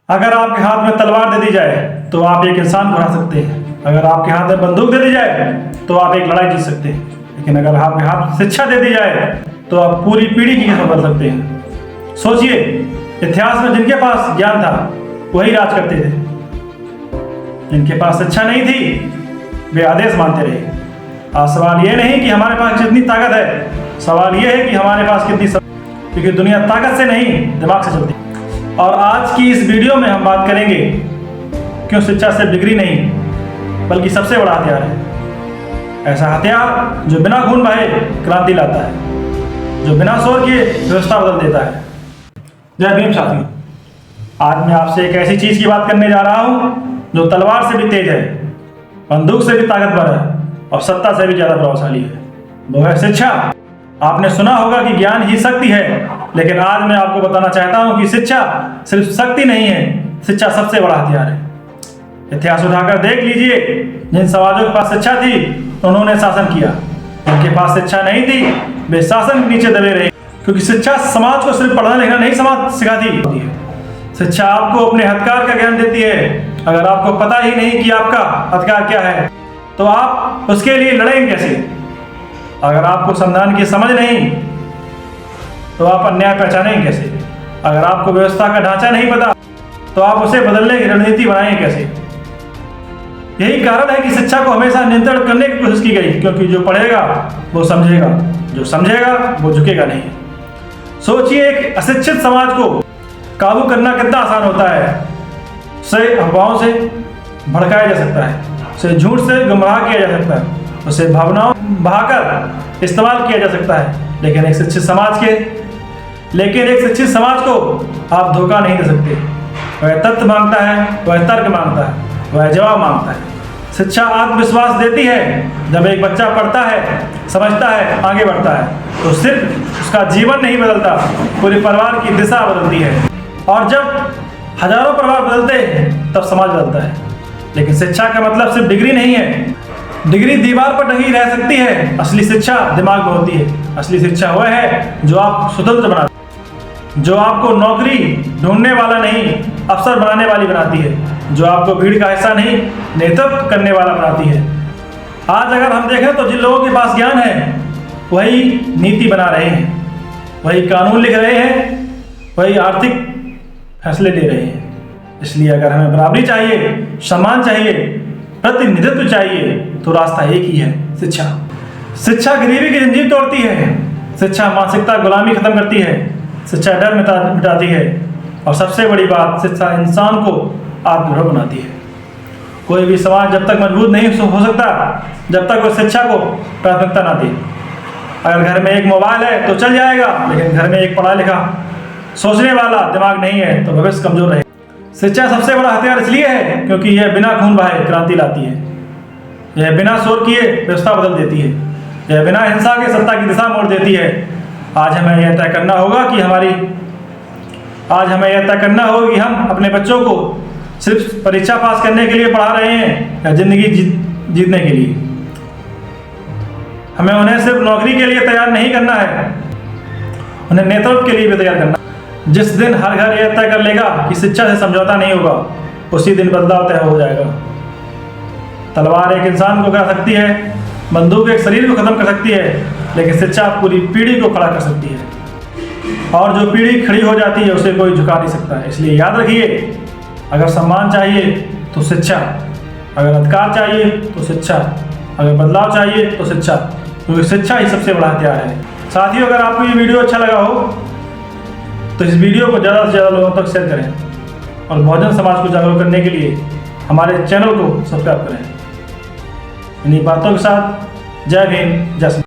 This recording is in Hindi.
अगर आपके हाथ में तलवार दे दी जाए तो आप एक इंसान को हरा सकते हैं। अगर आपके हाथ में बंदूक दे दी जाए तो आप एक लड़ाई जीत सकते हैं। लेकिन अगर आपके हाथ में शिक्षा दे दी जाए तो आप पूरी पीढ़ी की किस्मत बदल सकते हैं। सोचिए, इतिहास में जिनके पास ज्ञान था वही राज करते थे, जिनके पास शिक्षा नहीं थी वे आदेश मानते रहे। आज सवाल ये नहीं कि हमारे पास कितनी ताकत है, सवाल ये है कि हमारे पास कितनी क्योंकि दुनिया ताकत से नहीं दिमाग से चलती। और आज की इस वीडियो में हम बात करेंगे क्यों शिक्षा सिर्फ डिग्री नहीं बल्कि सबसे बड़ा हथियार है। ऐसा हथियार जो बिना खून बहे क्रांति लाता है, जो बिना शोर किए व्यवस्था बदल देता है। जय भीम साथियों, आज मैं आपसे एक ऐसी चीज की बात करने जा रहा हूँ जो तलवार से भी तेज है, बंदूक से भी ताकतवर है और सत्ता से भी ज्यादा प्रभावशाली है। वो है शिक्षा। आपने सुना होगा कि ज्ञान ही शक्ति है, लेकिन आज मैं आपको बताना चाहता हूं कि शिक्षा सिर्फ शक्ति नहीं है, शिक्षा सबसे बड़ा हथियार है। इतिहास उठाकर देख लीजिए, जिन समाजों के पास शिक्षा थी उन्होंने शासन किया, जिनके पास शिक्षा नहीं थी वे शासन के नीचे दबे रहे। क्योंकि शिक्षा समाज को सिर्फ पढ़ना लिखना नहीं समाज सिखाती है, शिक्षा आपको अपने अधिकार का ज्ञान देती है। अगर आपको पता ही नहीं कि आपका अधिकार क्या है तो आप उसके लिए लड़ेंगे कैसे? अगर आपको संविधान की समझ नहीं तो आप अन्याय पहचानेंगे कैसे? अगर आपको व्यवस्था का ढांचा नहीं पता तो आप उसे बदलने की रणनीति बनाएंगे कैसे? यही कारण है कि शिक्षा को हमेशा नियंत्रण करने की कोशिश की गई, क्योंकि जो पढ़ेगा वो समझेगा, जो समझेगा वो झुकेगा नहीं। सोचिए, एक अशिक्षित समाज को काबू करना कितना आसान होता है। उसे अफवाहों से भड़काया जा सकता है, उसे झूठ से गुमराह किया जा सकता है, उसे भावनाओं बहाकर इस्तेमाल किया जा सकता है। लेकिन एक शिक्षित समाज को आप धोखा नहीं दे सकते। वह तथ्य मांगता है, वह तर्क मांगता है, वह जवाब मांगता है। शिक्षा आत्मविश्वास देती है। जब एक बच्चा पढ़ता है, समझता है, आगे बढ़ता है तो सिर्फ उसका जीवन नहीं बदलता, पूरे परिवार की दिशा बदलती है। और जब हजारों परिवार बदलते हैं तब समाज बदलता है। लेकिन शिक्षा का मतलब सिर्फ डिग्री नहीं है। डिग्री दीवार पर टंगी रह सकती है, असली शिक्षा दिमाग में होती है। असली शिक्षा वह है जो आपको स्वतंत्र बनाती है, जो आपको नौकरी ढूंढने वाला नहीं अफसर बनाने वाली बनाती है, जो आपको भीड़ का हिस्सा नहीं नेतृत्व करने वाला बनाती है। आज अगर हम देखें तो जिन लोगों के पास ज्ञान है वही नीति बना रहे हैं, वही कानून लिख रहे हैं, वही आर्थिक फैसले ले रहे हैं। इसलिए अगर हमें बराबरी चाहिए, सम्मान चाहिए, प्रतिनिधित्व चाहिए तो रास्ता एक ही है, शिक्षा। शिक्षा गरीबी की जंजीर तोड़ती है, शिक्षा मानसिकता गुलामी खत्म करती है, शिक्षा डर मिटाती है और सबसे बड़ी बात, शिक्षा इंसान को आत्मनिर्भर बनाती है। कोई भी समाज जब तक मजबूत नहीं हो सकता जब तक वो शिक्षा को प्राथमिकता ना दे। अगर घर में एक मोबाइल है तो चल जाएगा, लेकिन घर में एक पढ़ा लिखा सोचने वाला दिमाग नहीं है तो भविष्य कमजोर रहेगा। शिक्षा सबसे बड़ा हथियार इसलिए है क्योंकि यह बिना खून बहाए क्रांति लाती है, यह बिना शोर किए व्यवस्था बदल देती है, यह बिना हिंसा के सत्ता की दिशा मोड़ देती है। आज हमें यह तय करना होगा कि हम अपने बच्चों को सिर्फ परीक्षा पास करने के लिए पढ़ा रहे हैं या जिंदगी जीतने के लिए। हमें उन्हें सिर्फ नौकरी के लिए तैयार नहीं करना है, उन्हें नेतृत्व के लिए भी तैयार करना। जिस दिन हर घर यह तय कर लेगा कि शिक्षा से समझौता नहीं होगा, उसी दिन बदलाव तय हो जाएगा। तलवार एक इंसान को गिरा सकती है, बंदूक एक शरीर को खत्म कर सकती है, लेकिन शिक्षा पूरी पीढ़ी को खड़ा कर सकती है। और जो पीढ़ी खड़ी हो जाती है उसे कोई झुका नहीं सकता। इसलिए याद रखिए, अगर सम्मान चाहिए तो शिक्षा, अगर अधिकार चाहिए तो शिक्षा, अगर बदलाव चाहिए तो शिक्षा, क्योंकि शिक्षा ही सबसे बड़ा हथियार है। साथियों, अगर आपको ये वीडियो अच्छा लगा हो तो इस वीडियो को ज़्यादा से ज़्यादा लोगों तक शेयर करें और बहुजन समाज को जागरूक करने के लिए हमारे चैनल को सब्सक्राइब करें। इन्हीं बातों के साथ जय भीम, जय श्री।